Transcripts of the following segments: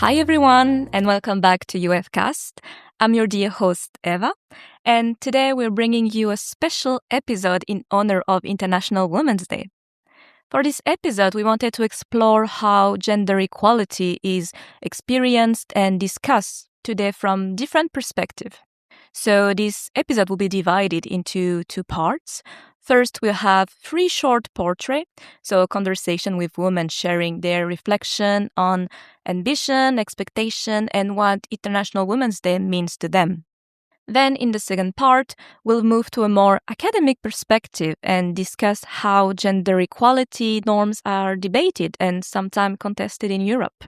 Hi everyone, and welcome back to UFCast. I'm your dear host, Eva, and today we're bringing you a special episode in honor of International Women's Day. For this episode, we wanted to explore how gender equality is experienced and discussed today from different perspectives. So this episode will be divided into two parts. First, we'll have 3 short portraits, so a conversation with women sharing their reflection on ambition, expectation, and what International Women's Day means to them. Then, in the second part, we'll move to a more academic perspective and discuss how gender equality norms are debated and sometimes contested in Europe.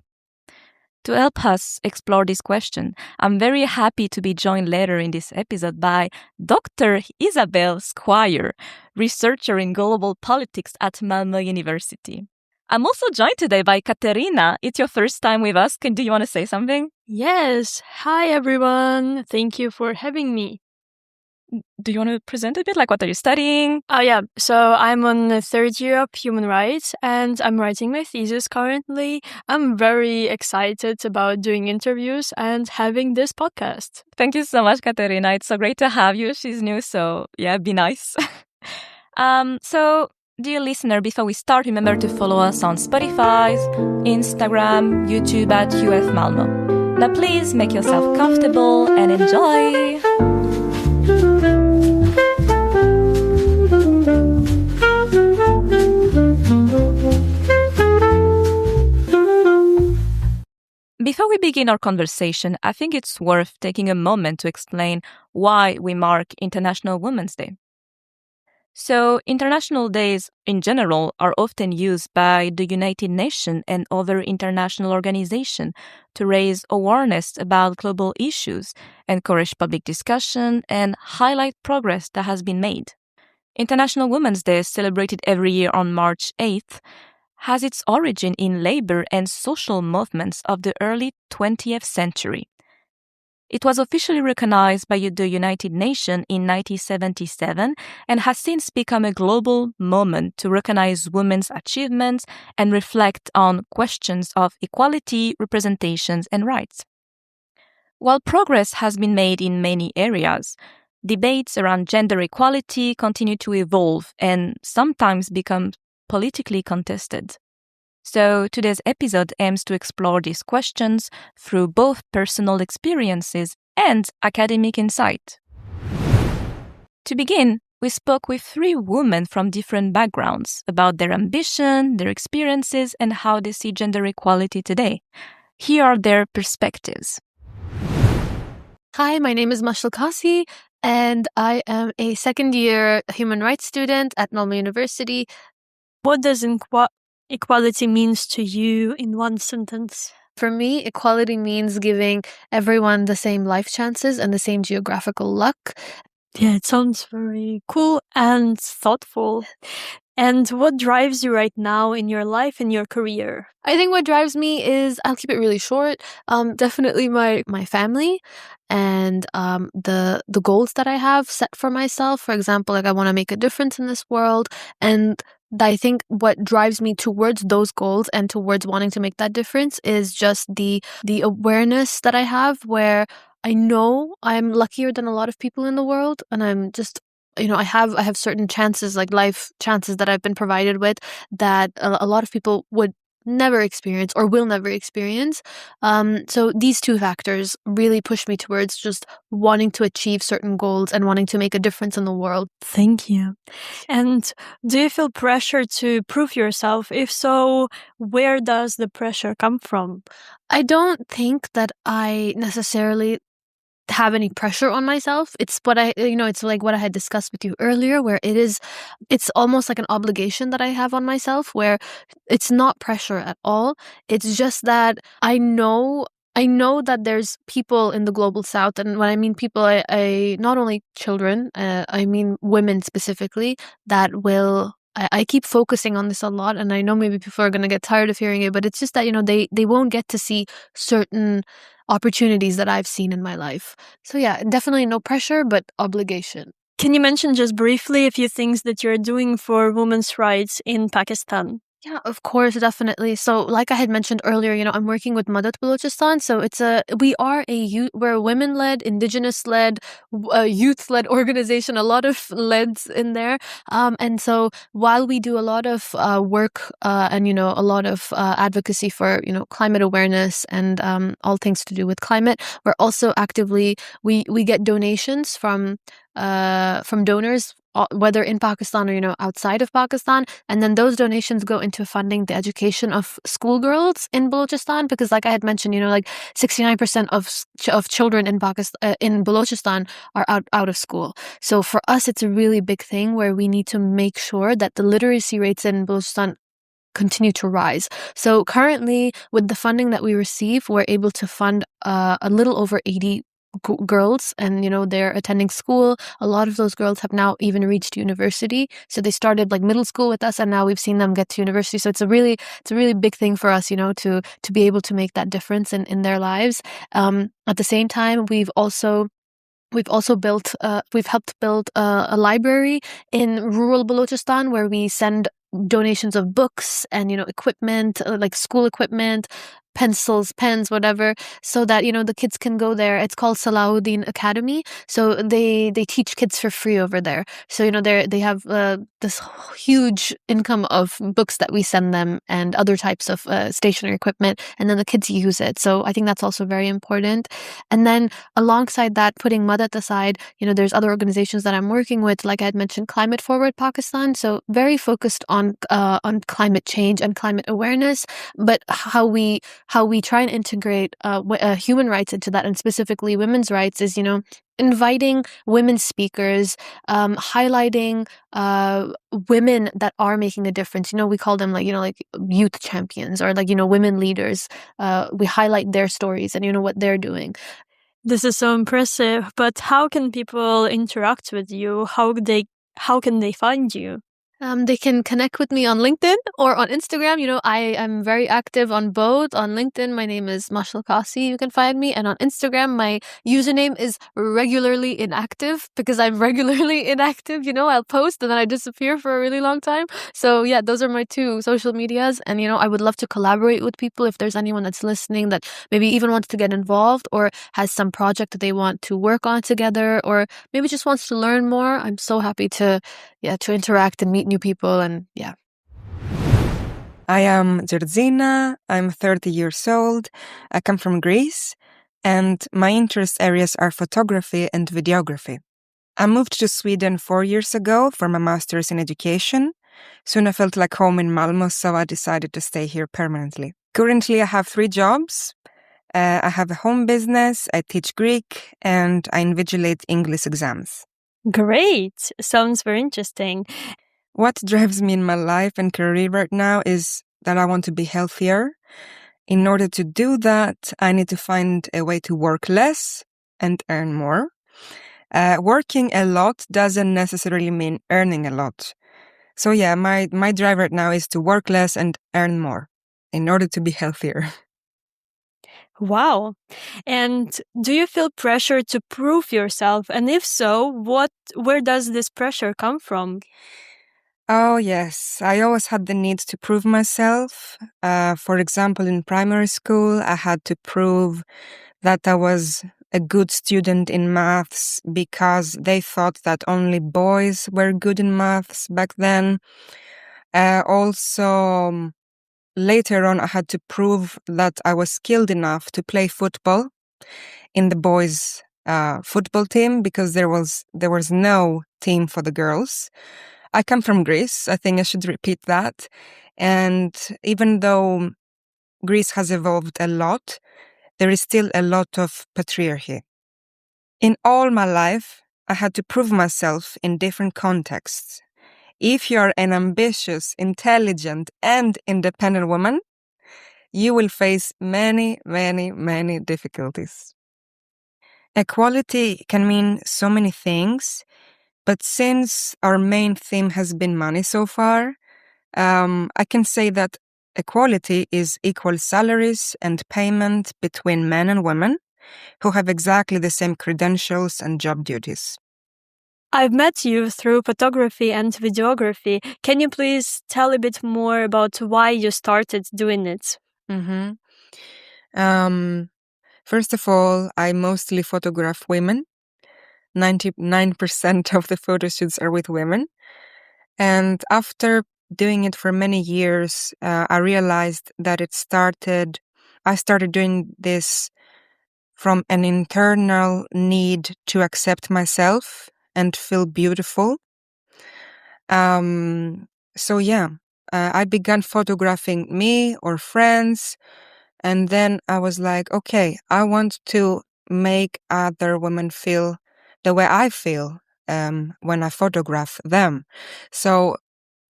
To help us explore this question, I'm very happy to be joined later in this episode by Dr. Isobel Squire, researcher in global politics at Malmö University. I'm also joined today by Katerina. It's your first time with us. Do you want to say something? Yes. Hi, everyone. Thank you for having me. Do you want to present a bit? Like, what are you studying? Oh, yeah. So I'm on the 3rd year of human rights and I'm writing my thesis currently. I'm very excited about doing interviews and having this podcast. Thank you so much, Katerina. It's so great to have you. She's new, so yeah, be nice. So, dear listener, before we start, remember to follow us on Spotify, Instagram, YouTube at UF Malmö. Now, please make yourself comfortable and enjoy. Before we begin our conversation, I think it's worth taking a moment to explain why we mark International Women's Day. So, international days in general are often used by the United Nations and other international organizations to raise awareness about global issues, encourage public discussion, and highlight progress that has been made. International Women's Day, celebrated every year on March 8th, has its origin in labor and social movements of the early 20th century. It was officially recognized by the United Nations in 1977 and has since become a global moment to recognize women's achievements and reflect on questions of equality, representations, and rights. While progress has been made in many areas, debates around gender equality continue to evolve and sometimes become politically contested. So today's episode aims to explore these questions through both personal experiences and academic insight. To begin, we spoke with 3 women from different backgrounds about their ambition, their experiences, and how they see gender equality today. Here are their perspectives. Hi, my name is Mashal and I am a 2nd-year human rights student at Malmö University. What does equality means to you in one sentence? For me, equality means giving everyone the same life chances and the same geographical luck. Yeah, it sounds very cool and thoughtful. And what drives you right now in your life and your career? I think what drives me is, I'll keep it really short, definitely my family and the goals that I have set for myself. For example, like I want to make a difference in this world, and I think what drives me towards those goals and towards wanting to make that difference is just the awareness that I have, where I know I'm luckier than a lot of people in the world, and I'm just, I have certain chances, like life chances that I've been provided with that a lot of people would never experience or will never experience. So these 2 factors really push me towards just wanting to achieve certain goals and wanting to make a difference in the world. Thank you. And do you feel pressure to prove yourself? If so, where does the pressure come from? I don't think that I necessarily have any pressure on myself. It's what it's like what I had discussed with you earlier, where it's almost like an obligation that I have on myself, where it's not pressure at all. It's just that I know that there's people in the global south, and when I mean people, I not only children, I mean women specifically, that will. I keep focusing on this a lot, and I know maybe people are going to get tired of hearing it, but it's just that, they won't get to see certain opportunities that I've seen in my life. So yeah, definitely no pressure, but obligation. Can you mention just briefly a few things that you're doing for women's rights in Pakistan? Yeah, of course, definitely. So, like I had mentioned earlier, I'm working with Madat Balochistan. So we're a women-led, indigenous-led, youth-led organization. A lot of leads in there. And so while we do a lot of work and a lot of advocacy for climate awareness and all things to do with climate, we're also actively we get donations from donors, whether in Pakistan or outside of Pakistan, and then those donations go into funding the education of schoolgirls in Balochistan, because like I had mentioned, like 69% of children in Pakistan in Balochistan are out of school. So for us, it's a really big thing where we need to make sure that the literacy rates in Balochistan continue to rise. So currently, with the funding that we receive, we're able to fund a little over 80 girls, and they're attending school. A lot of those girls have now even reached university. So they started like middle school with us, and now we've seen them get to university. So it's a really big thing for us, to be able to make that difference in their lives. At the same time, we've helped build a library in rural Balochistan, where we send donations of books and equipment, like school equipment, pencils, pens, whatever, so that the kids can go there. It's called Salahuddin Academy. So they teach kids for free over there. So they have this huge income of books that we send them and other types of stationary equipment, and then the kids use it. So I think that's also very important. And then alongside that, putting Madat aside, there's other organizations that I'm working with, like I had mentioned, Climate Forward Pakistan. So very focused on climate change and climate awareness, but how we try and integrate human rights into that, and specifically women's rights, is inviting women speakers, highlighting women that are making a difference. We call them like youth champions, or women leaders. We highlight their stories and what they're doing. This is so impressive, but how can people interact with you? How can they find you? They can connect with me on LinkedIn or on Instagram. I am very active on both. On LinkedIn, my name is Mashal. You can find me. And on Instagram, my username is regularly inactive, because I'm regularly inactive. I'll post and then I disappear for a really long time. So yeah, those are my two social medias. And, I would love to collaborate with people. If there's anyone that's listening that maybe even wants to get involved or has some project that they want to work on together, or maybe just wants to learn more, I'm so happy to interact and meet new people. And yeah. I am Georgina. I'm 30 years old. I come from Greece, and my interest areas are photography and videography. I moved to Sweden 4 years ago for my master's in education. Soon I felt like home in Malmö, so I decided to stay here permanently. Currently, I have 3 jobs. I have a home business, I teach Greek, and I invigilate English exams. Great! Sounds very interesting. What drives me in my life and career right now is that I want to be healthier. In order to do that, I need to find a way to work less and earn more. Working a lot doesn't necessarily mean earning a lot. So yeah, my drive right now is to work less and earn more in order to be healthier. Wow. And do you feel pressure to prove yourself? And if so, where does this pressure come from? Oh, yes. I always had the need to prove myself. For example, in primary school, I had to prove that I was a good student in maths because they thought that only boys were good in maths back then. Also, later on, I had to prove that I was skilled enough to play football in the boys' football team, because there was no team for the girls. I come from Greece. I think I should repeat that. And even though Greece has evolved a lot, there is still a lot of patriarchy. In all my life, I had to prove myself in different contexts. If you're an ambitious, intelligent, and independent woman, you will face many, many, many difficulties. Equality can mean so many things, but since our main theme has been money so far, I can say that equality is equal salaries and payment between men and women who have exactly the same credentials and job duties. I've met you through photography and videography. Can you please tell a bit more about why you started doing it? Mm-hmm. First of all, I mostly photograph women. 99% of the photo shoots are with women. And after doing it for many years, I realized that I started doing this from an internal need to accept myself and feel beautiful. So yeah, I began photographing me or friends. And then I was like, okay, I want to make other women feel the way I feel when I photograph them. So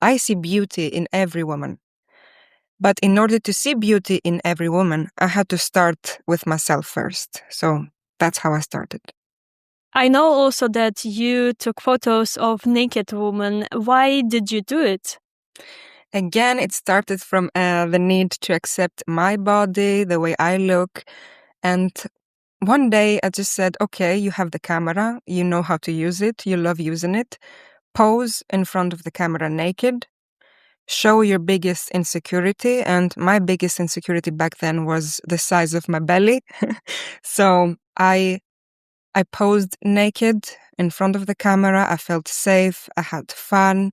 I see beauty in every woman. But in order to see beauty in every woman, I had to start with myself first. So that's how I started. I know also that you took photos of naked women. Why did you do it? Again, it started from the need to accept my body, the way I look. And one day I just said, okay, you have the camera, you know how to use it, you love using it. Pose in front of the camera naked. Show your biggest insecurity. And my biggest insecurity back then was the size of my belly. So I posed naked in front of the camera. I felt safe. I had fun.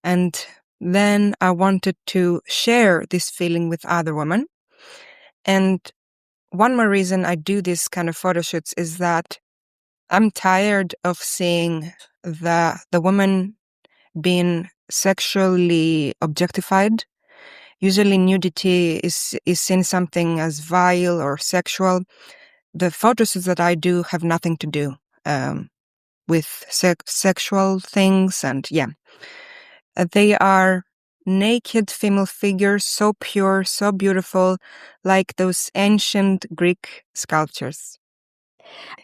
And then I wanted to share this feeling with other women. And one more reason I do this kind of photo shoots is that I'm tired of seeing the woman being sexually objectified. Usually nudity is seen something as vile or sexual. The photos that I do have nothing to do with sexual things. And yeah, they are naked female figures, so pure, so beautiful, like those ancient Greek sculptures.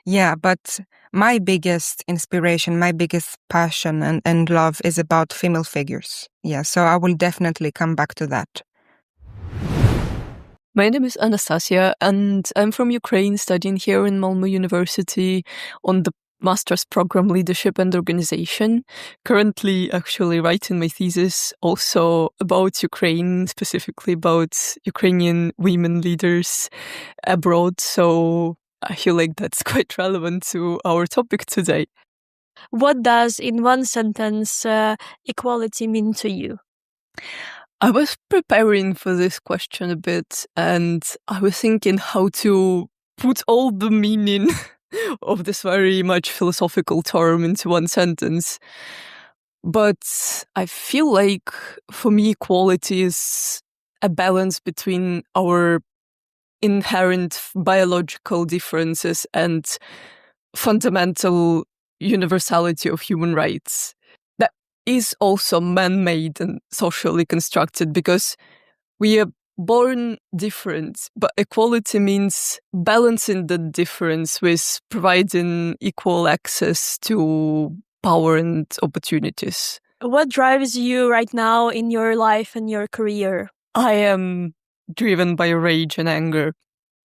Yeah, but my biggest inspiration, my biggest passion and love is about female figures. Yeah, so I will definitely come back to that. My name is Anastasiia, and I'm from Ukraine, studying here in Malmö University on the master's program Leadership and Organization. Currently, actually writing my thesis also about Ukraine, specifically about Ukrainian women leaders abroad. So I feel like that's quite relevant to our topic today. What does, in one sentence, equality mean to you? I was preparing for this question a bit, and I was thinking how to put all the meaning of this very much philosophical term into one sentence. But I feel like for me, equality is a balance between our inherent biological differences and fundamental universality of human rights. That is also man-made and socially constructed because we are born different, but equality means balancing the difference with providing equal access to power and opportunities. What drives you right now in your life and your career? I am driven by rage and anger.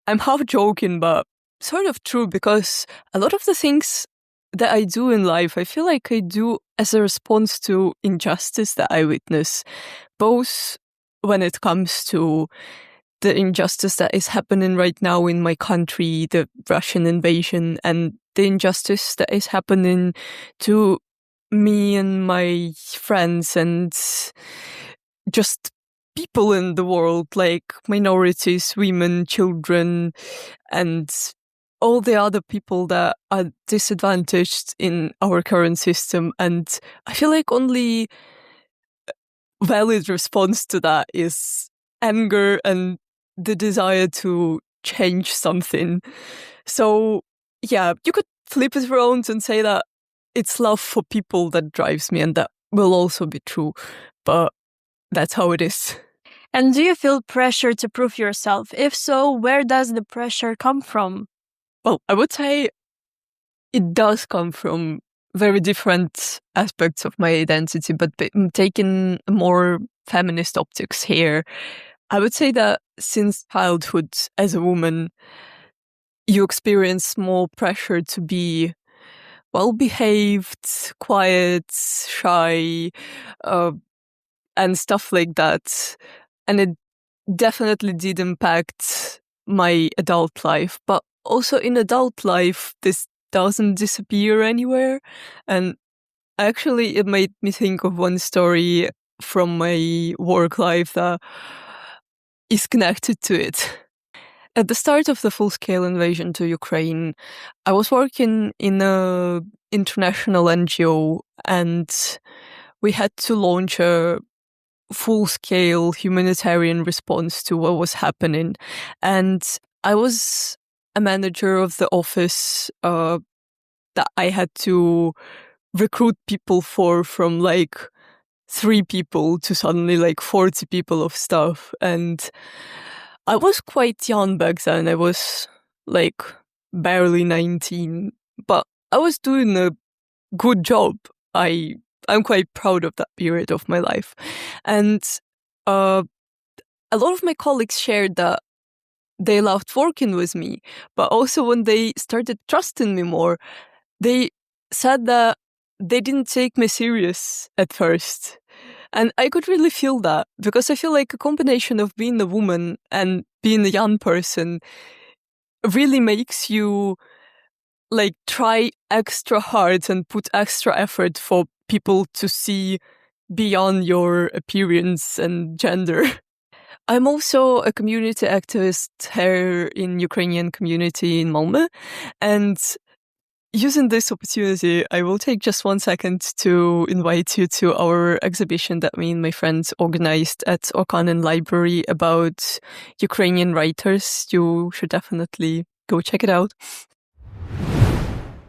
I'm half joking, but sort of true, because a lot of the things that I do in life, I feel like I do as a response to injustice that I witness, both when it comes to the injustice that is happening right now in my country, the Russian invasion, and the injustice that is happening to me and my friends and just people in the world, like minorities, women, children, and all the other people that are disadvantaged in our current system. And I feel like only valid response to that is anger and the desire to change something. So yeah, you could flip it around and say that it's love for people that drives me, and that will also be true, but that's how it is. And do you feel pressure to prove yourself? If so, where does the pressure come from? Well, I would say it does come from very different aspects of my identity, but taking more feminist optics here, I would say that since childhood as a woman, you experience more pressure to be well-behaved, quiet, shy, and stuff like that. And it definitely did impact my adult life. But also in adult life, this doesn't disappear anywhere. And actually, it made me think of one story from my work life that is connected to it. At the start of the full-scale invasion to Ukraine, I was working in a international NGO, and we had to launch a full-scale humanitarian response to what was happening. And I was a manager of the office that I had to recruit people from like 3 people to suddenly like 40 people of staff. And I was quite young back then. I was like barely 19, but I was doing a good job. I'm quite proud of that period of my life. And a lot of my colleagues shared that they loved working with me, but also when they started trusting me more, they said that they didn't take me serious at first. And I could really feel that, because I feel like a combination of being a woman and being a young person really makes you like try extra hard and put extra effort for people to see beyond your appearance and gender. I'm also a community activist here in Ukrainian community in Malmö, and using this opportunity, I will take just 1 second to invite you to our exhibition that me and my friends organized at Orkanen Library about Ukrainian writers. You should definitely go check it out.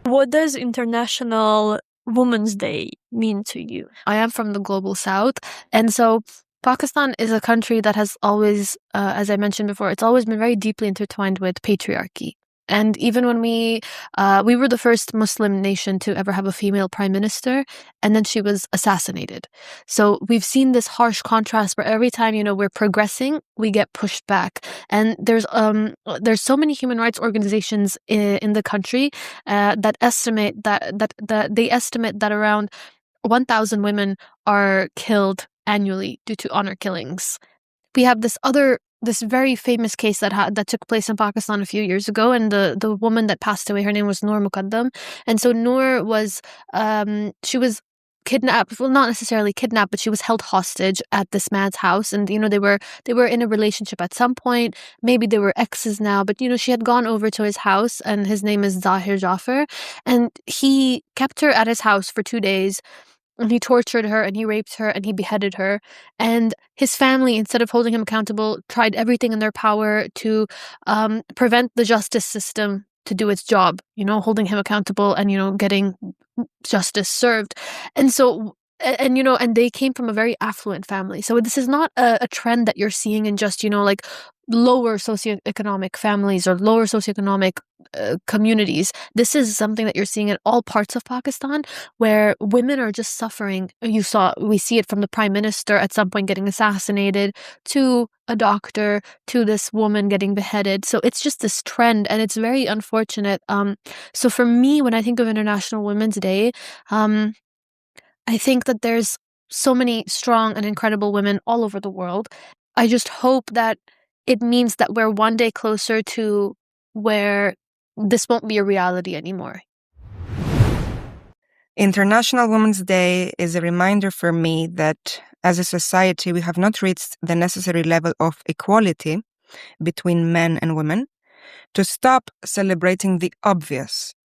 What does International Women's Day mean to you? I am from the global south, and so Pakistan is a country that has always, as I mentioned before, it's always been very deeply intertwined with patriarchy. And even when we were the first Muslim nation to ever have a female prime minister, and then she was assassinated. So we've seen this harsh contrast where every time, we're progressing, we get pushed back. And there's so many human rights organizations in the country that estimate that around 1,000 women are killed annually due to honor killings. We have this very famous case that took place in Pakistan a few years ago, and the woman that passed away, her name was Noor Muqaddam. And so Noor was she was kidnapped, well, not necessarily kidnapped, but she was held hostage at this man's house, and they were in a relationship at some point. Maybe they were exes now, but she had gone over to his house, and his name is Zahir Jaffer, and he kept her at his house for 2 days. And he tortured her, and he raped her, and he beheaded her. And his family, instead of holding him accountable, tried everything in their power to prevent the justice system to do its job, holding him accountable and, getting justice served. And so, and they came from a very affluent family. So this is not a trend that you're seeing in just, like lower socioeconomic families or lower socioeconomic communities. This is something that you're seeing in all parts of Pakistan, where women are just suffering. We see it from the prime minister at some point getting assassinated, to a doctor, to this woman getting beheaded. So it's just this trend, and it's very unfortunate. So for me, when I think of International Women's Day, I think that there's so many strong and incredible women all over the world. I just hope that it means that we're one day closer to where this won't be a reality anymore. International Women's Day is a reminder for me that as a society, we have not reached the necessary level of equality between men and women to stop celebrating the obvious.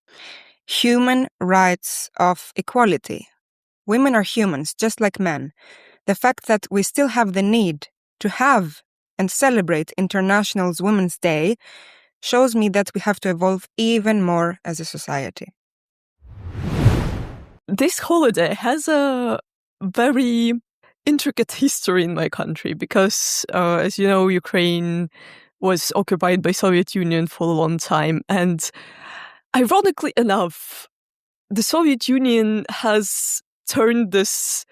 Human rights of equality. Women are humans, just like men. The fact that we still have the need to have and celebrate International Women's Day shows me that we have to evolve even more as a society. This holiday has a very intricate history in my country because, as you know, Ukraine was occupied by Soviet Union for a long time. And ironically enough, the Soviet Union has turned this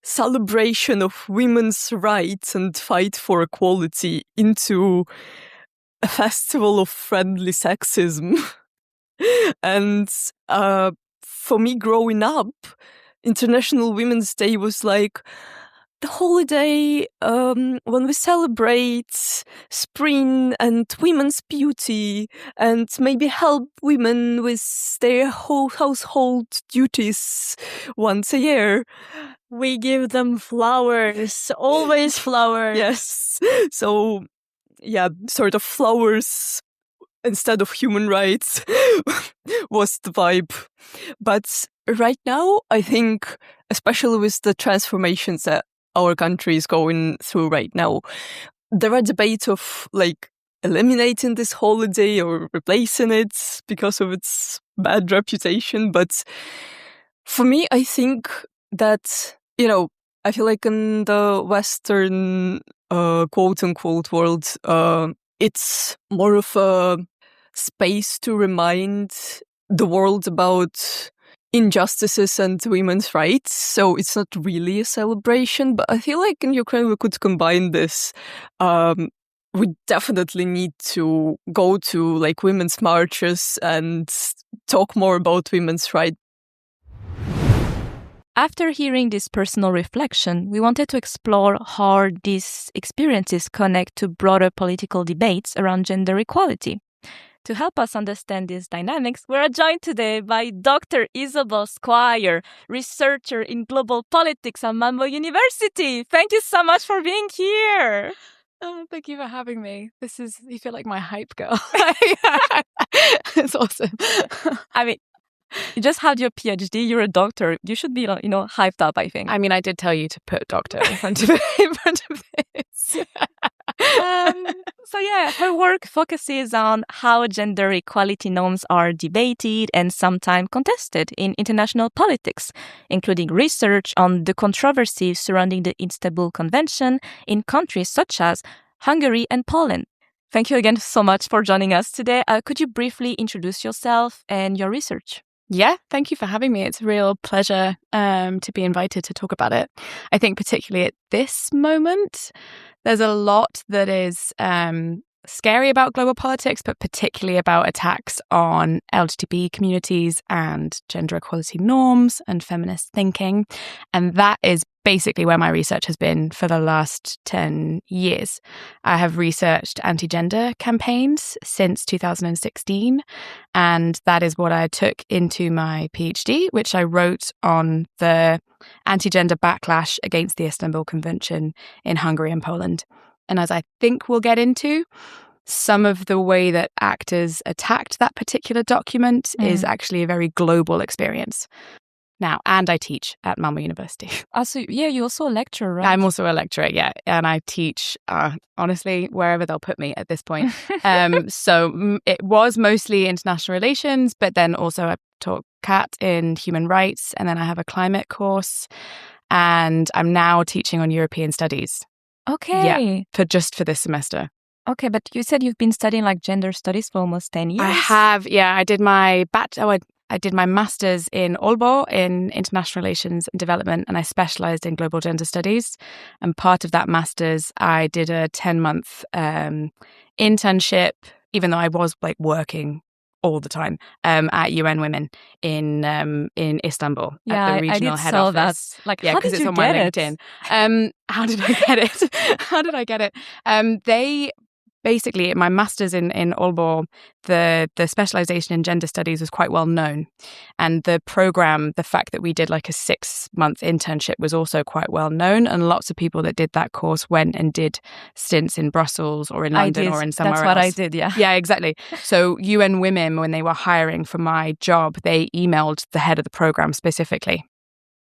celebration of women's rights and fight for equality into a festival of friendly sexism. And for me growing up, International Women's Day was like the holiday when we celebrate spring and women's beauty and maybe help women with their whole household duties once a year. We give them flowers, always flowers. Yes. So, yeah, sort of flowers instead of human rights was the vibe. But right now, I think, especially with the transformations that our country is going through right now, there are debates of like eliminating this holiday or replacing it because of its bad reputation. But for me, I think that, I feel like in the Western quote unquote world, it's more of a space to remind the world about injustices and women's rights. So it's not really a celebration, but I feel like in Ukraine we could combine this. We definitely need to go to like women's marches and talk more about women's rights. After hearing this personal reflection, we wanted to explore how these experiences connect to broader political debates around gender equality. To help us understand these dynamics, we are joined today by Dr. Isobel Squire, researcher in global politics at Malmö University. Thank you so much for being here. Oh, thank you for having me. You feel like my hype girl. It's awesome. I mean, you just had your PhD, you're a doctor. You should be, hyped up, I think. I mean, I did tell you to put doctor in front of this. So yeah, her work focuses on how gender equality norms are debated and sometimes contested in international politics, including research on the controversies surrounding the Istanbul Convention in countries such as Hungary and Poland. Thank you again so much for joining us today. Could you briefly introduce yourself and your research? Yeah, thank you for having me. It's a real pleasure to be invited to talk about it. I think particularly at this moment, there's a lot that is scary about global politics, but particularly about attacks on LGBT communities and gender equality norms and feminist thinking. And that is basically where my research has been for the last 10 years. I have researched anti-gender campaigns since 2016, and that is what I took into my PhD, which I wrote on the anti-gender backlash against the Istanbul Convention in Hungary and Poland. And as I think we'll get into, some of the way that actors attacked that particular document is actually a very global experience. Now, and I teach at Malmö University. So yeah, you're also a lecturer, right? I'm also a lecturer, yeah. And I teach, honestly, wherever they'll put me at this point. So it was mostly international relations, but then also I taught CAT in human rights, and then I have a climate course, and I'm now teaching on European studies. Okay. Yeah, for this semester. Okay, but you said you've been studying like gender studies for almost 10 years. I have, yeah. I did my I did my master's in Aalborg in international relations and development, and I specialized in global gender studies. And part of that master's, I did a 10-month internship, even though I was like working all the time at UN Women in Istanbul at the regional head office. That. Like, yeah, how did you it's on get my LinkedIn. How did I get it? How did I get it? They basically, my master's in Aalborg, the specialization in gender studies was quite well known, and the program, the fact that we did like a 6-month internship was also quite well known, and lots of people that did that course went and did stints in Brussels or in London or in somewhere else. That's what I did, yeah. Yeah, exactly. So UN Women, when they were hiring for my job, they emailed the head of the program specifically,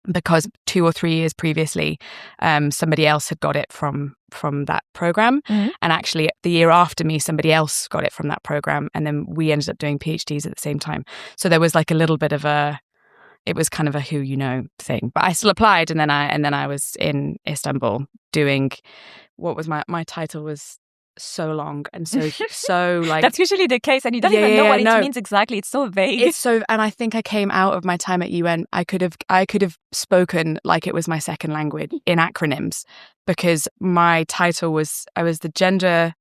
because 2 or 3 years previously, somebody else had got it from that program. Mm-hmm. And actually, the year after me, somebody else got it from that program. And then we ended up doing PhDs at the same time. So there was like a little bit of it was kind of a who you know thing. But I still applied, and then I was in Istanbul doing, what was my title was so long and so like that's usually the case, and you don't even know what it means exactly. It's so vague. And I think I came out of my time at UN, I could have spoken like it was my second language in acronyms, because my title was I was the gender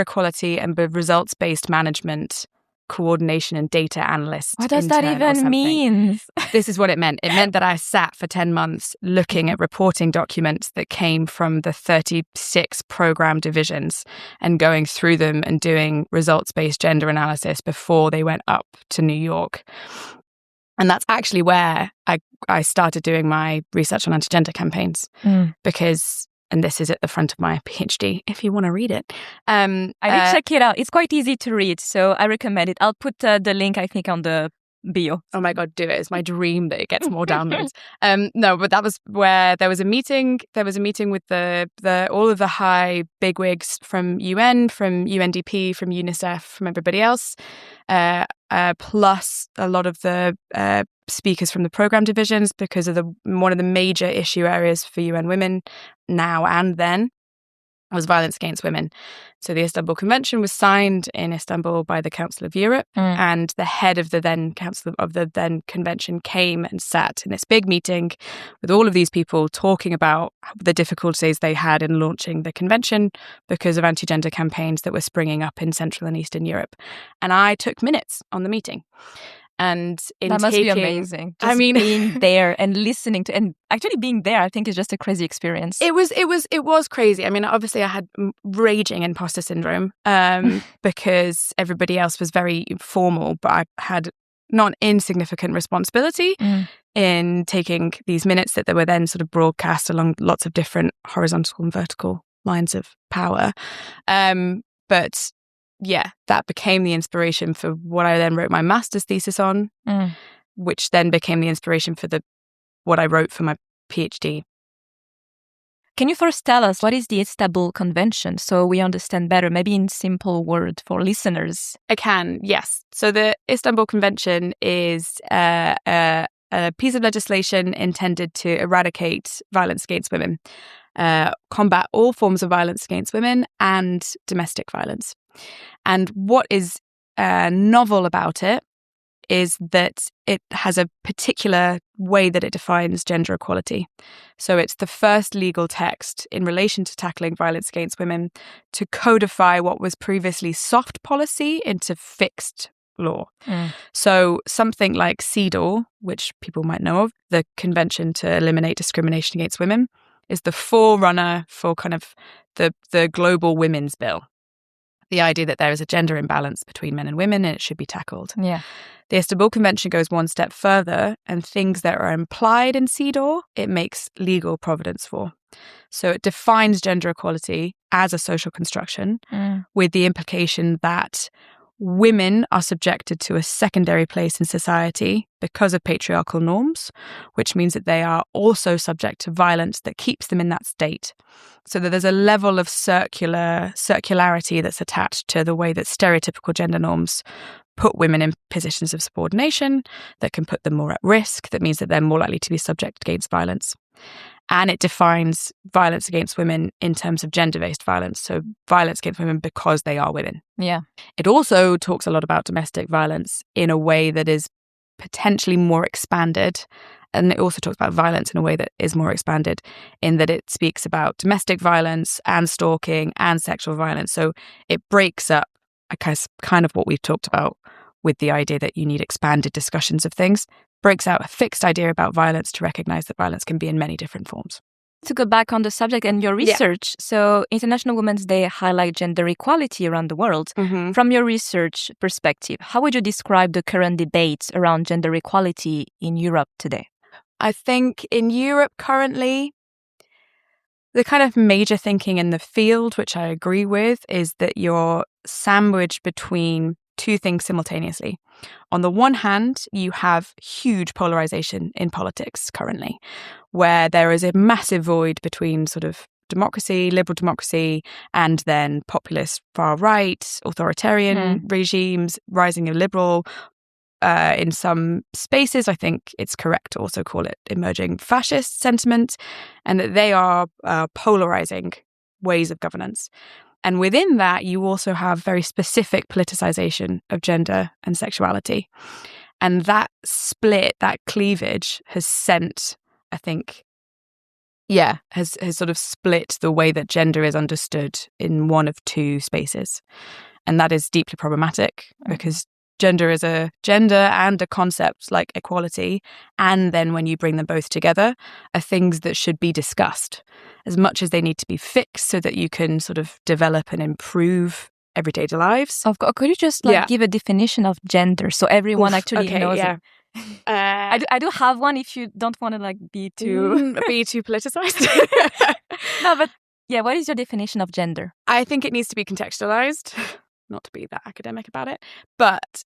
equality and results-based management coordination and data analyst. What does that even mean? This is what it meant. It meant that I sat for 10 months looking at reporting documents that came from the 36 program divisions and going through them and doing results-based gender analysis before they went up to New York. And that's actually where I started doing my research on anti-gender campaigns because... And this is at the front of my PhD, if you want to read it. I did check it out. It's quite easy to read, so I recommend it. I'll put the link, I think, on the bio. Oh my God, do it. It's my dream that it gets more downloads. No, but that was where there was a meeting. There was a meeting with the all of the high bigwigs from UN, from UNDP, from UNICEF, from everybody else, plus a lot of the speakers from the program divisions, because of one of the major issue areas for UN Women now and then was violence against women. So the Istanbul Convention was signed in Istanbul by the Council of Europe, and the head of the then Council of the then Convention came and sat in this big meeting with all of these people talking about the difficulties they had in launching the convention because of anti-gender campaigns that were springing up in Central and Eastern Europe. And I took minutes on the meeting. And that must be amazing. Just being there and listening to, and actually being there, I think is just a crazy experience. It was crazy. I mean, obviously I had raging imposter syndrome because everybody else was very formal, but I had not an insignificant responsibility in taking these minutes that were then sort of broadcast along lots of different horizontal and vertical lines of power. But yeah, that became the inspiration for what I then wrote my master's thesis on, which then became the inspiration for what I wrote for my PhD. Can you first tell us what is the Istanbul Convention so we understand better, maybe in simple words for listeners? I can, yes. So the Istanbul Convention is a piece of legislation intended to eradicate violence against women, combat all forms of violence against women and domestic violence. And what is novel about it is that it has a particular way that it defines gender equality. So it's the first legal text in relation to tackling violence against women to codify what was previously soft policy into fixed law. So something like CEDAW, which people might know of, the Convention to Eliminate Discrimination Against Women, is the forerunner for kind of the global women's bill. The idea that there is a gender imbalance between men and women and it should be tackled. Yeah. The Istanbul Convention goes one step further, and things that are implied in CEDAW, it makes legal providence for. So it defines gender equality as a social construction with the implication that women are subjected to a secondary place in society because of patriarchal norms, which means that they are also subject to violence that keeps them in that state. So that there's a level of circularity that's attached to the way that stereotypical gender norms put women in positions of subordination that can put them more at risk. That means that they're more likely to be subject against violence. And it defines violence against women in terms of gender-based violence. So violence against women because they are women. Yeah. It also talks a lot about domestic violence in a way that is potentially more expanded. And it also talks about violence in a way that is more expanded in that it speaks about domestic violence and stalking and sexual violence. So it breaks up kind of what we've talked about with the idea that you need expanded discussions of things, breaks out a fixed idea about violence to recognize that violence can be in many different forms. To go back on the subject and your research, so International Women's Day highlight gender equality around the world. From your research perspective, how would you describe the current debates around gender equality in Europe today? I think in Europe currently, the kind of major thinking in the field, which I agree with, is that you're sandwiched between two things simultaneously. On the one hand, you have huge polarization in politics currently, where there is a massive void between sort of democracy, liberal democracy, and then populist far right, authoritarian regimes, rising of liberal. In some spaces, I think it's correct to also call it emerging fascist sentiment, and that they are polarizing ways of governance. And within that, you also have very specific politicization of gender and sexuality. And that split, that cleavage has sent, I think, has sort of split the way that gender is understood in one of two spaces. And that is deeply problematic because gender and a concept like equality, and then when you bring them both together, are things that should be discussed as much as they need to be fixed so that you can sort of develop and improve everyday lives. Of course. Could you just give a definition of gender so everyone knows it? I do have one if you don't want to be too politicized. No, but what is your definition of gender? I think it needs to be contextualized, not to be that academic about it, but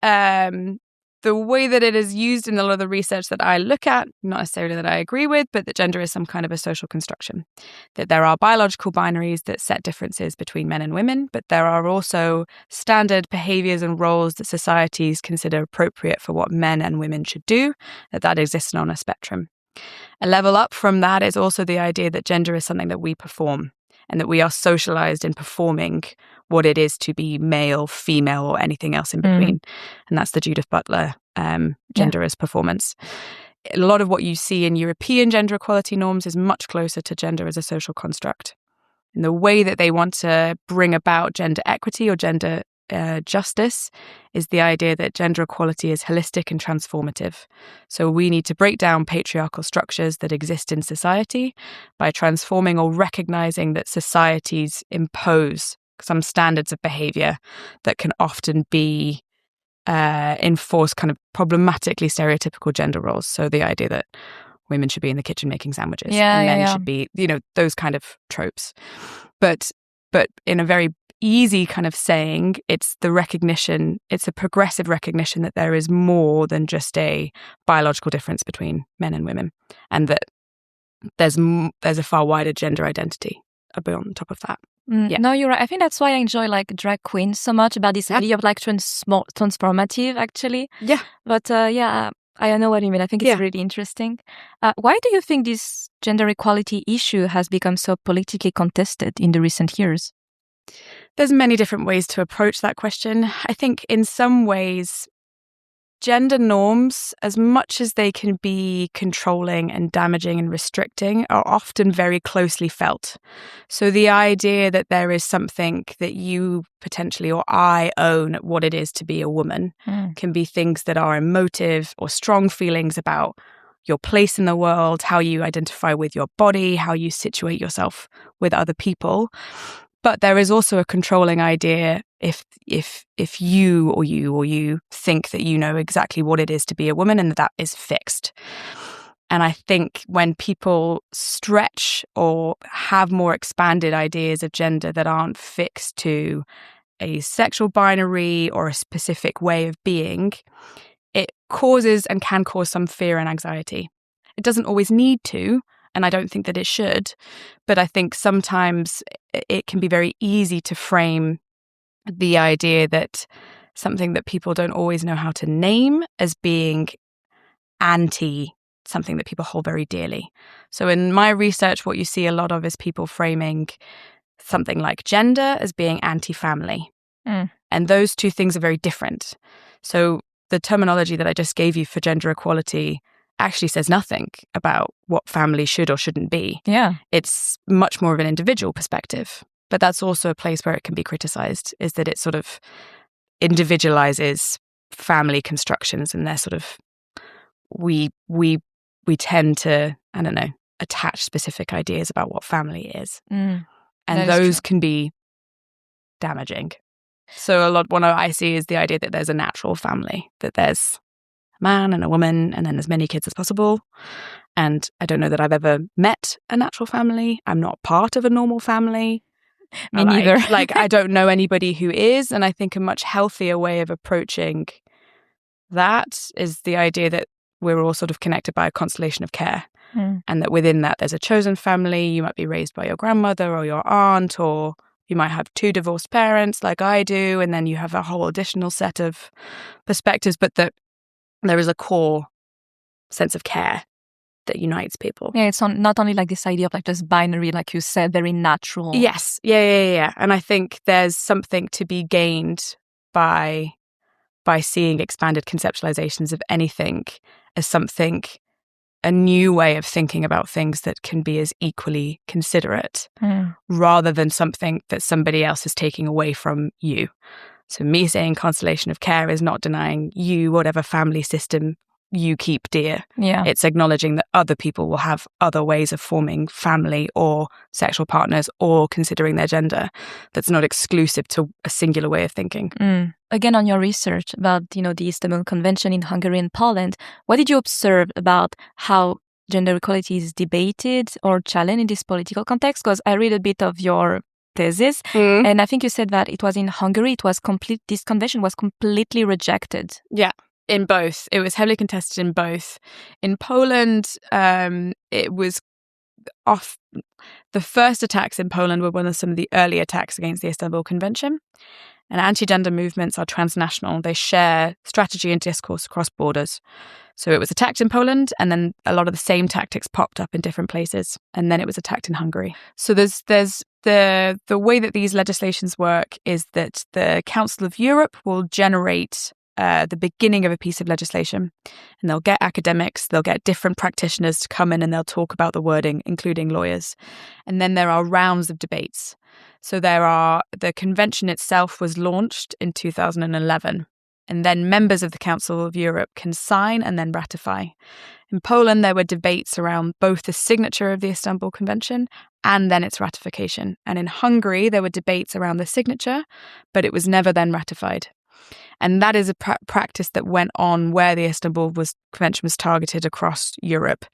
the way that it is used in a lot of the research that I look at, not necessarily that I agree with, but that gender is some kind of a social construction. That there are biological binaries that set differences between men and women, but there are also standard behaviors and roles that societies consider appropriate for what men and women should do, that exists on a spectrum. A level up from that is also the idea that gender is something that we perform and that we are socialized in performing what it is to be male, female, or anything else in between. And that's the Judith Butler gender as performance. A lot of what you see in European gender equality norms is much closer to gender as a social construct. And the way that they want to bring about gender equity or gender justice is the idea that gender equality is holistic and transformative. So we need to break down patriarchal structures that exist in society by transforming or recognizing that societies impose some standards of behavior that can often be enforce kind of problematically stereotypical gender roles. So the idea that women should be in the kitchen making sandwiches and men should be, those kind of tropes. But in a very easy kind of saying, it's a progressive recognition that there is more than just a biological difference between men and women, and that there's a far wider gender identity on top of that. No, you're right. I think that's why I enjoy drag queens so much, about this idea of transformative, actually. Yeah. But I know what you mean. I think it's really interesting. Why do you think this gender equality issue has become so politically contested in the recent years? There's many different ways to approach that question. I think in some ways, gender norms, as much as they can be controlling and damaging and restricting, are often very closely felt. So the idea that there is something that you potentially or I own what it is to be a woman can be things that are emotive or strong feelings about your place in the world, how you identify with your body, how you situate yourself with other people. But there is also a controlling idea if you think that you know exactly what it is to be a woman and that is fixed. And I think when people stretch or have more expanded ideas of gender that aren't fixed to a sexual binary or a specific way of being, it causes and can cause some fear and anxiety. It doesn't always need to, and I don't think that it should, but I think sometimes it can be very easy to frame the idea that something that people don't always know how to name as being anti something that people hold very dearly. So in my research, what you see a lot of is people framing something like gender as being anti-family. And those two things are very different. So the terminology that I just gave you for gender equality actually says nothing about what family should or shouldn't be. Yeah. It's much more of an individual perspective. But that's also a place where it can be criticized, is that it sort of individualizes family constructions, and they're sort of, we tend to, I don't know, attach specific ideas about what family is. And those can be damaging. So what I see is the idea that there's a natural family, that there's a man and a woman and then as many kids as possible. And I don't know that I've ever met a natural family. I'm not part of a normal family. Me neither. I don't know anybody who is. And I think a much healthier way of approaching that is the idea that we're all sort of connected by a constellation of care. And that within that, there's a chosen family. You might be raised by your grandmother or your aunt, or you might have 2 divorced parents like I do. And then you have a whole additional set of perspectives, but that there is a core sense of care that unites people. Yeah, it's not only this idea of this binary, like you said, very natural. Yes. Yeah. And I think there's something to be gained by seeing expanded conceptualizations of anything as something, a new way of thinking about things that can be as equally considerate rather than something that somebody else is taking away from you. So me saying constellation of care is not denying you whatever family system you keep dear. Yeah. It's acknowledging that other people will have other ways of forming family or sexual partners or considering their gender that's not exclusive to a singular way of thinking. Again, on your research about, the Istanbul Convention in Hungary and Poland, what did you observe about how gender equality is debated or challenged in this political context? Because I read a bit of your thesis, and I think you said that it was in Hungary, this convention was completely rejected. Yeah. In both. It was heavily contested in both. In Poland, it was off. The first attacks in Poland were one of some of the early attacks against the Istanbul Convention. And anti-gender movements are transnational. They share strategy and discourse across borders. So it was attacked in Poland, and then a lot of the same tactics popped up in different places. And then it was attacked in Hungary. So there's the way that these legislations work is that the Council of Europe will generate the beginning of a piece of legislation, and they'll get academics, they'll get different practitioners to come in and they'll talk about the wording, including lawyers. And then there are rounds of debates. So the convention itself was launched in 2011, and then members of the Council of Europe can sign and then ratify. In Poland, there were debates around both the signature of the Istanbul Convention and then its ratification. And in Hungary, there were debates around the signature, but it was never then ratified. And that is a practice that went on where the Istanbul Convention was targeted across Europe,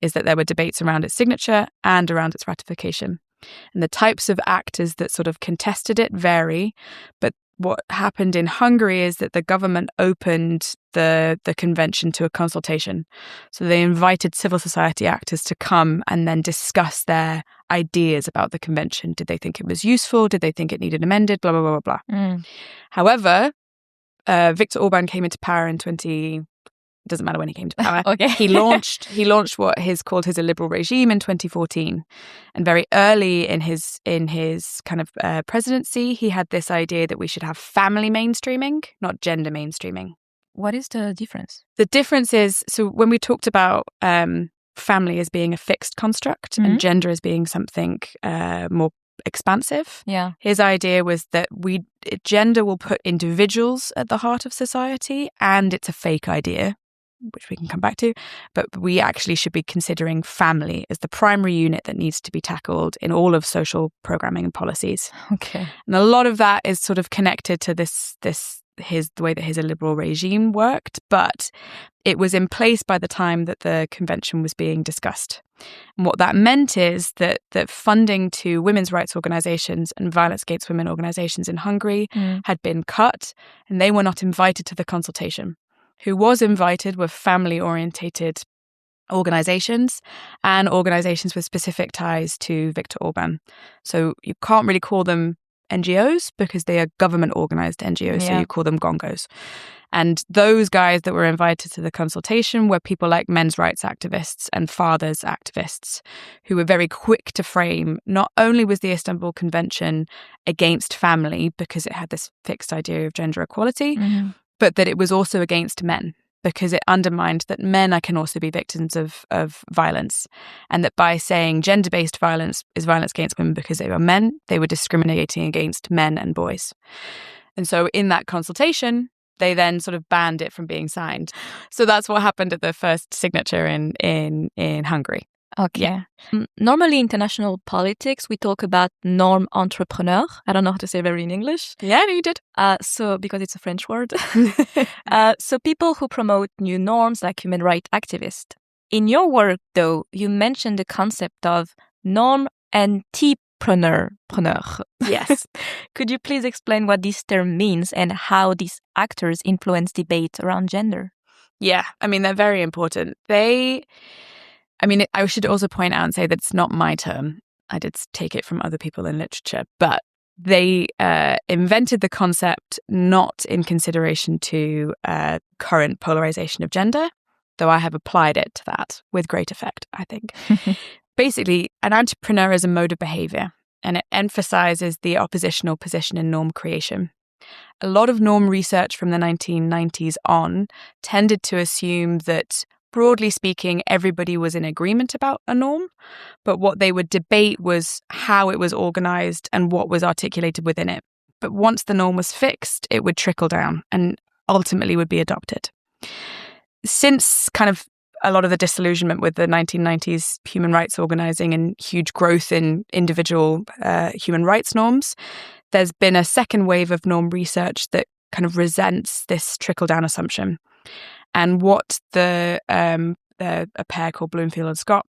is that there were debates around its signature and around its ratification. And the types of actors that sort of contested it vary. But what happened in Hungary is that the government opened the convention to a consultation. So they invited civil society actors to come and then discuss their ideas about the convention. Did they think it was useful? Did they think it needed amended? Blah, blah, blah, blah, blah. However, Viktor Orban came into power in it doesn't matter when he came to power. Okay. He launched what is called his illiberal regime in 2014. And very early in his kind of presidency, he had this idea that we should have family mainstreaming, not gender mainstreaming. What is the difference? The difference is, so when we talked about family as being a fixed construct and gender as being something more expansive. Yeah. His idea was that gender will put individuals at the heart of society, and it's a fake idea, which we can come back to, but we actually should be considering family as the primary unit that needs to be tackled in all of social programming and policies. Okay. And a lot of that is sort of connected to the way that his illiberal regime worked, but it was in place by the time that the convention was being discussed. And what that meant is that funding to women's rights organizations and violence against women organizations in Hungary had been cut, and they were not invited to the consultation. Who was invited were family-orientated organizations and organizations with specific ties to Viktor Orban. So you can't really call them NGOs because they are government-organized NGOs, so you call them gongos. And those guys that were invited to the consultation were people like men's rights activists and fathers activists who were very quick to frame not only was the Istanbul Convention against family because it had this fixed idea of gender equality, but that it was also against men, because it undermined that men can also be victims of violence, and that by saying gender-based violence is violence against women because they were men, they were discriminating against men and boys. And so in that consultation, they then sort of banned it from being signed. So that's what happened at the first signature in Hungary. Okay. Yeah. Normally, international politics, we talk about norm entrepreneur. I don't know how to say very in English. Yeah, no, you did. So because it's a French word. So people who promote new norms like human rights activists. In your work, though, you mentioned the concept of norm antipreneur. Yes. Could you please explain what this term means and how these actors influence debate around gender? Yeah, I mean, they're very important. I should also point out and say that it's not my term. I did take it from other people in literature, but they invented the concept not in consideration to current polarization of gender, though I have applied it to that with great effect, I think. Basically, an entrepreneur is a mode of behavior, and it emphasizes the oppositional position in norm creation. A lot of norm research from the 1990s on tended to assume that, broadly speaking, everybody was in agreement about a norm, but what they would debate was how it was organized and what was articulated within it. but once the norm was fixed, it would trickle down and ultimately would be adopted. Since kind of a lot of the disillusionment with the 1990s human rights organizing and huge growth in individual human rights norms, there's been a second wave of norm research that kind of resents this trickle-down assumption. And what a pair called Bloomfield and Scott,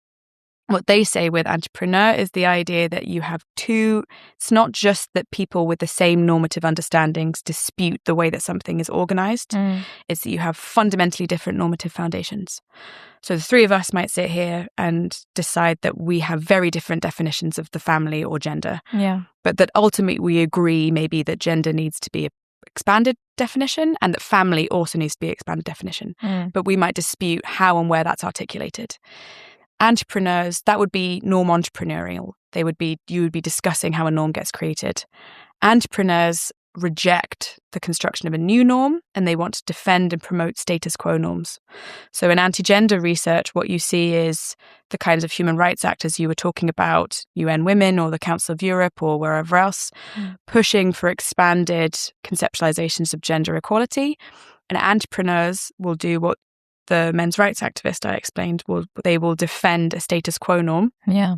what they say with entrepreneur is the idea that you have two, it's not just that people with the same normative understandings dispute the way that something is organized, it's that you have fundamentally different normative foundations. So the three of us might sit here and decide that we have very different definitions of the family or gender. Yeah. But that ultimately we agree maybe that gender needs to be an expanded definition and that family also needs to be an expanded definition. But we might dispute how and where that's articulated. Entrepreneurs, that would be norm entrepreneurial. You would be discussing how a norm gets created. Entrepreneurs reject the construction of a new norm and they want to defend and promote status quo norms. So in anti-gender research, what you see is the kinds of human rights actors you were talking about, UN Women or the Council of Europe or wherever else, pushing for expanded conceptualizations of gender equality. And entrepreneurs will do what the men's rights activist I explained, they will defend a status quo norm. Yeah.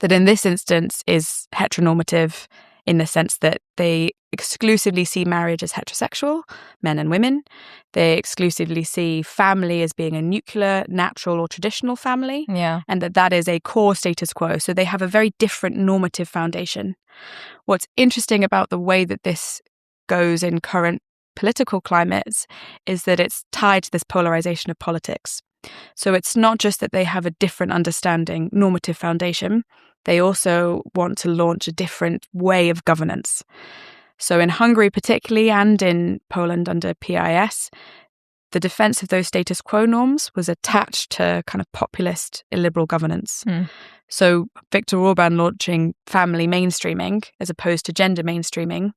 That in this instance is heteronormative in the sense that they exclusively see marriage as heterosexual, men and women. They exclusively see family as being a nuclear, natural or traditional family. Yeah. And that is a core status quo. So they have a very different normative foundation. What's interesting about the way that this goes in current political climates is that it's tied to this polarization of politics. So it's not just that they have a different understanding, normative foundation, they also want to launch a different way of governance. So in Hungary particularly, and in Poland under PIS, the defense of those status quo norms was attached to kind of populist illiberal governance. So Viktor Orban launching family mainstreaming as opposed to gender mainstreaming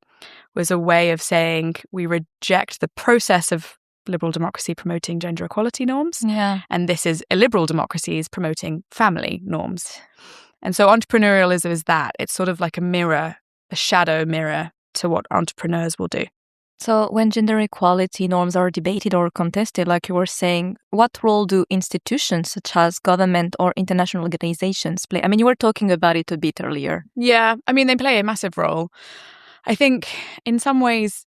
was a way of saying we reject the process of liberal democracy promoting gender equality norms. Yeah. And this is illiberal democracies promoting family norms. And so entrepreneurialism is that. It's sort of like a mirror, a shadow mirror to what entrepreneurs will do. So when gender equality norms are debated or contested, like you were saying, what role do institutions such as government or international organizations play? I mean, you were talking about it a bit earlier. Yeah, I mean, they play a massive role. I think in some ways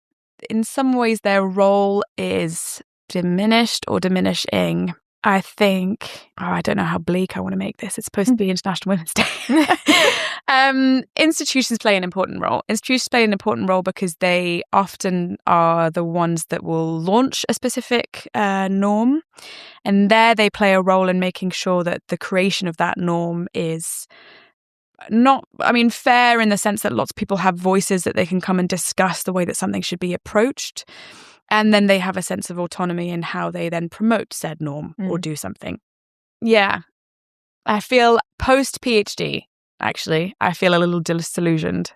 their role is diminished or diminishing. I think, I don't know how bleak I want to make this. It's supposed to be International Women's Day. Institutions play an important role. Institutions play an important role because they often are the ones that will launch a specific norm. And there they play a role in making sure that the creation of that norm is fair in the sense that lots of people have voices that they can come and discuss the way that something should be approached. And then they have a sense of autonomy in how they then promote said norm or do something. Yeah. I feel post-PhD, actually, I feel a little disillusioned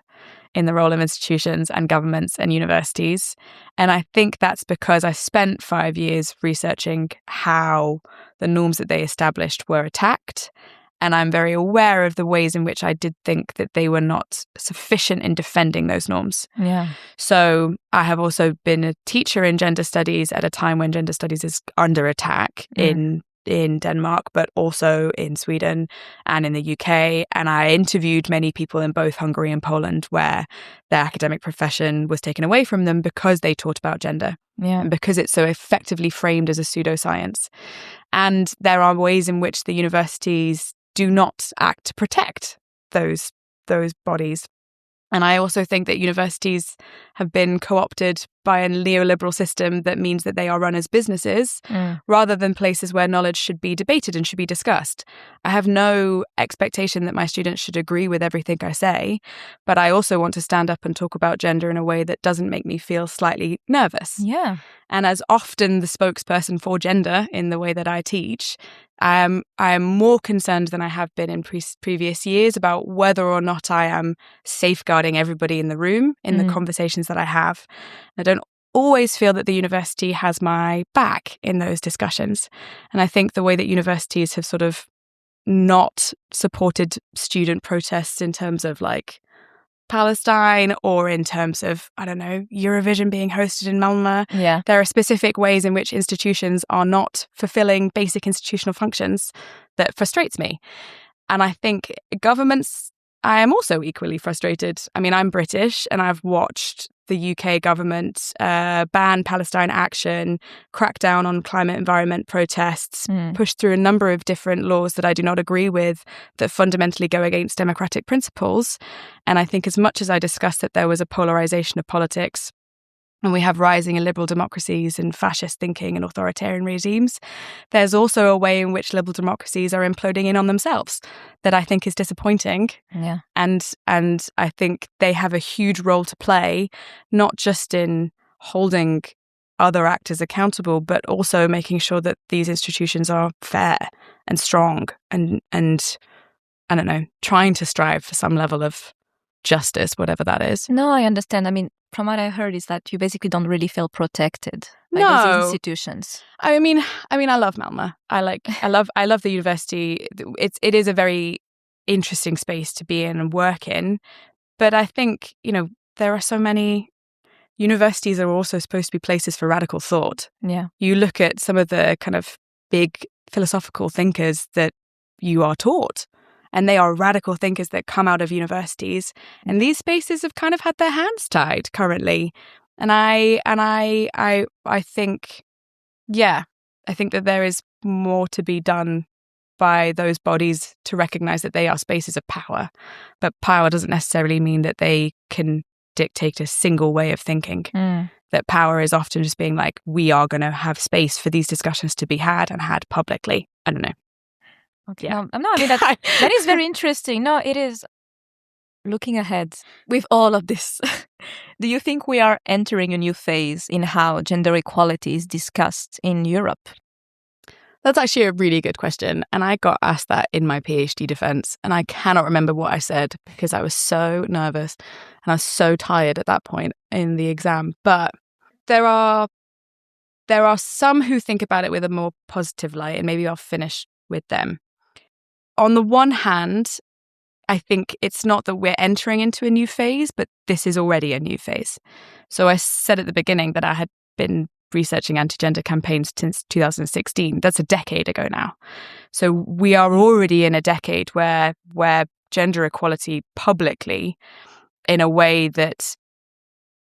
in the role of institutions and governments and universities. And I think that's because I spent 5 years researching how the norms that they established were attacked. And I'm very aware of the ways in which I did think that they were not sufficient in defending those norms. Yeah. So I have also been a teacher in gender studies at a time when gender studies is under attack in Denmark, but also in Sweden and in the UK. And I interviewed many people in both Hungary and Poland where their academic profession was taken away from them because they taught about gender. Yeah. And because it's so effectively framed as a pseudoscience. And there are ways in which the universities do not act to protect those bodies. And I also think that universities have been co-opted by a neoliberal system that means that they are run as businesses rather than places where knowledge should be debated and should be discussed. I have no expectation that my students should agree with everything I say, but I also want to stand up and talk about gender in a way that doesn't make me feel slightly nervous. Yeah. And as often the spokesperson for gender in the way that I teach, I am more concerned than I have been in previous years about whether or not I am safeguarding everybody in the room in the conversations that I have. I don't always feel that the university has my back in those discussions. And I think the way that universities have sort of not supported student protests in terms of like Palestine, or in terms of, I don't know, Eurovision being hosted in Malmö. Yeah. There are specific ways in which institutions are not fulfilling basic institutional functions that frustrates me. And I think governments, I am also equally frustrated. I mean, I'm British and I've watched the UK government ban Palestine action, crack down on climate environment protests, push through a number of different laws that I do not agree with that fundamentally go against democratic principles. And I think as much as I discussed that there was a polarization of politics, and we have rising illiberal democracies and fascist thinking and authoritarian regimes, there's also a way in which liberal democracies are imploding in on themselves that I think is disappointing. Yeah. And I think they have a huge role to play, not just in holding other actors accountable, but also making sure that these institutions are fair and strong and I don't know, trying to strive for some level of justice, whatever that is. No, I understand. I mean, from what I heard is that you basically don't really feel protected by those institutions. I mean, I love Malmö. I love the university. It is a very interesting space to be in and work in. But I think, there are so many universities are also supposed to be places for radical thought. Yeah. You look at some of the kind of big philosophical thinkers that you are taught, and they are radical thinkers that come out of universities. And these spaces have kind of had their hands tied currently. And I think, I think that there is more to be done by those bodies to recognize that they are spaces of power. But power doesn't necessarily mean that they can dictate a single way of thinking. That power is often just being like, we are going to have space for these discussions to be had and had publicly. I don't know. Okay. Yeah. No, I mean, that is very interesting. No, it is. Looking ahead with all of this, do you think we are entering a new phase in how gender equality is discussed in Europe? That's actually a really good question. And I got asked that in my PhD defense. And I cannot remember what I said because I was so nervous and I was so tired at that point in the exam. But there are some who think about it with a more positive light, and maybe I'll finish with them. On the one hand, I think it's not that we're entering into a new phase, but this is already a new phase. So I said at the beginning that I had been researching anti-gender campaigns since 2016. That's a decade ago now. So we are already in a decade where gender equality publicly, in a way that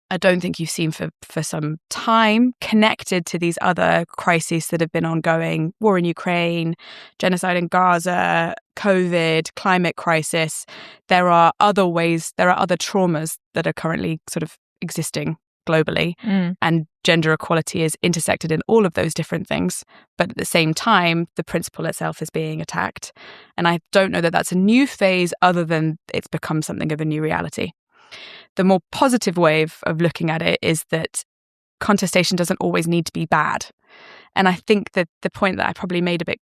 I don't think you've seen for some time, connected to these other crises that have been ongoing: war in Ukraine, genocide in Gaza, COVID, climate crisis. There are other ways, there are other traumas that are currently sort of existing globally. And gender equality is intersected in all of those different things. But at the same time, the principle itself is being attacked. And I don't know that that's a new phase other than it's become something of a new reality. The more positive way of looking at it is that contestation doesn't always need to be bad. And I think that the point that I probably made a bit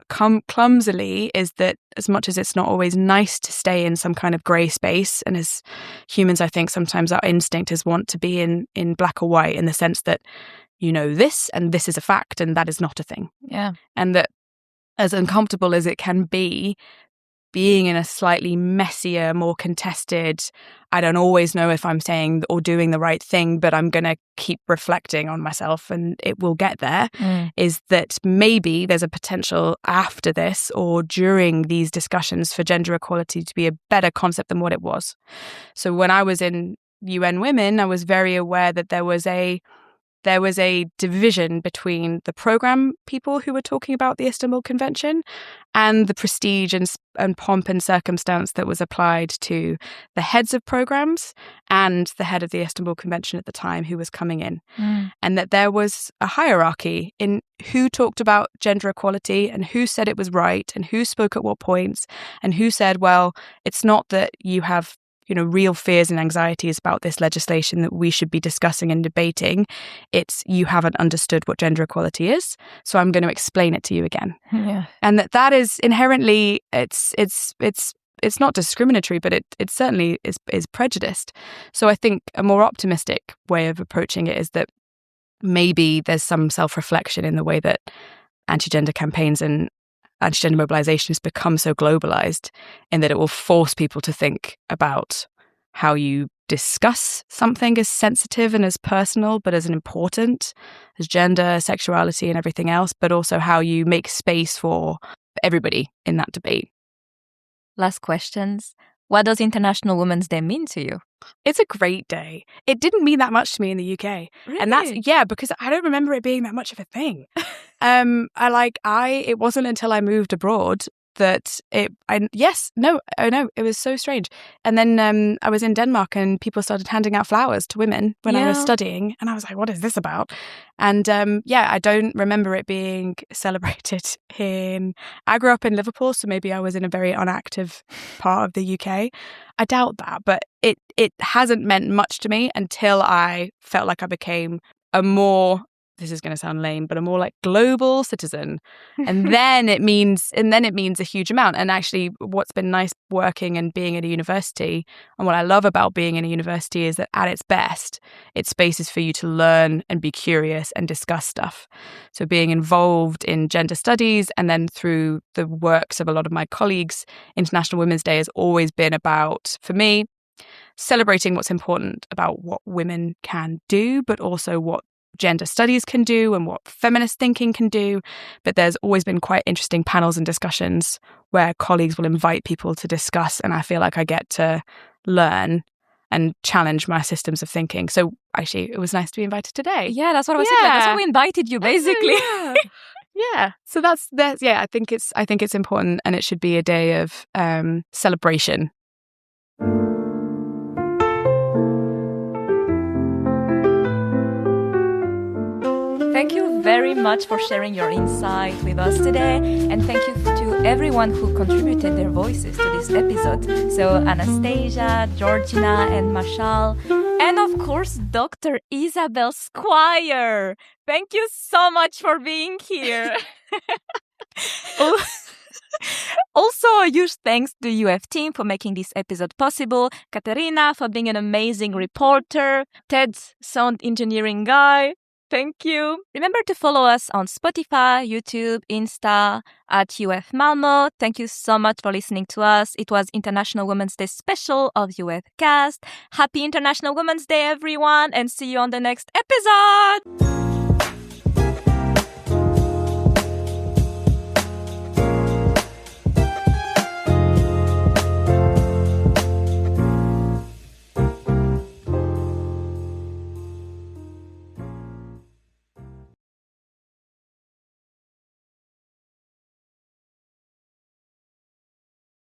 clumsily is that as much as it's not always nice to stay in some kind of grey space, and as humans, I think sometimes our instinct is want to be in black or white, in the sense that this and this is a fact and that is not a thing. Yeah. And that as uncomfortable as it can be, being in a slightly messier, more contested, I don't always know if I'm saying or doing the right thing, but I'm going to keep reflecting on myself and it will get there, is that maybe there's a potential after this or during these discussions for gender equality to be a better concept than what it was. So when I was in UN Women, I was very aware that there was a division between the program people who were talking about the Istanbul Convention and the prestige and pomp and circumstance that was applied to the heads of programs and the head of the Istanbul Convention at the time who was coming in. And that there was a hierarchy in who talked about gender equality and who said it was right and who spoke at what points and who said, well, it's not that you have real fears and anxieties about this legislation that we should be discussing and debating. It's you haven't understood what gender equality is, so I'm going to explain it to you again. Yeah. And that is inherently it's not discriminatory, but it certainly is prejudiced. So I think a more optimistic way of approaching it is that maybe there's some self-reflection in the way that anti-gender campaigns and anti-gender mobilization has become so globalized, in that it will force people to think about how you discuss something as sensitive and as personal, but as important as gender, sexuality, and everything else, but also how you make space for everybody in that debate. Last questions. What does International Women's Day mean to you? It's a great day. It didn't mean that much to me in the UK. Really? And that's, because I don't remember it being that much of a thing. It wasn't until I moved abroad that it was so strange. And then I was in Denmark and people started handing out flowers to women when I was studying, and I was like, what is this about? And I don't remember it being celebrated I grew up in Liverpool, so maybe I was in a very unactive part of the UK. I doubt that, but it hasn't meant much to me until I felt like I became a more, this is going to sound lame, but a more like global citizen. And then it means a huge amount. And actually what's been nice working and being at a university, and what I love about being in a university, is that at its best, it's spaces for you to learn and be curious and discuss stuff. So being involved in gender studies, and then through the works of a lot of my colleagues, International Women's Day has always been about, for me, celebrating what's important about what women can do, but also what gender studies can do and what feminist thinking can do. But there's always been quite interesting panels and discussions where colleagues will invite people to discuss, and I feel like I get to learn and challenge my systems of thinking. So actually, it was nice to be invited today. Yeah, that's what I was thinking. That's why we invited you, basically. Yeah. So that's I think it's important, and it should be a day of celebration. Thank you very much for sharing your insight with us today. And thank you to everyone who contributed their voices to this episode. So Anastasiia, Georgina, and Mashal. And of course, Dr. Isobel Squire. Thank you so much for being here. Also, a huge thanks to the UF team for making this episode possible, Katerina for being an amazing reporter, Ted, sound engineering guy. Thank you. Remember to follow us on Spotify, YouTube, Insta, at UF Malmö. Thank you so much for listening to us. It was International Women's Day special of UFCast. Happy International Women's Day, everyone, and see you on the next episode.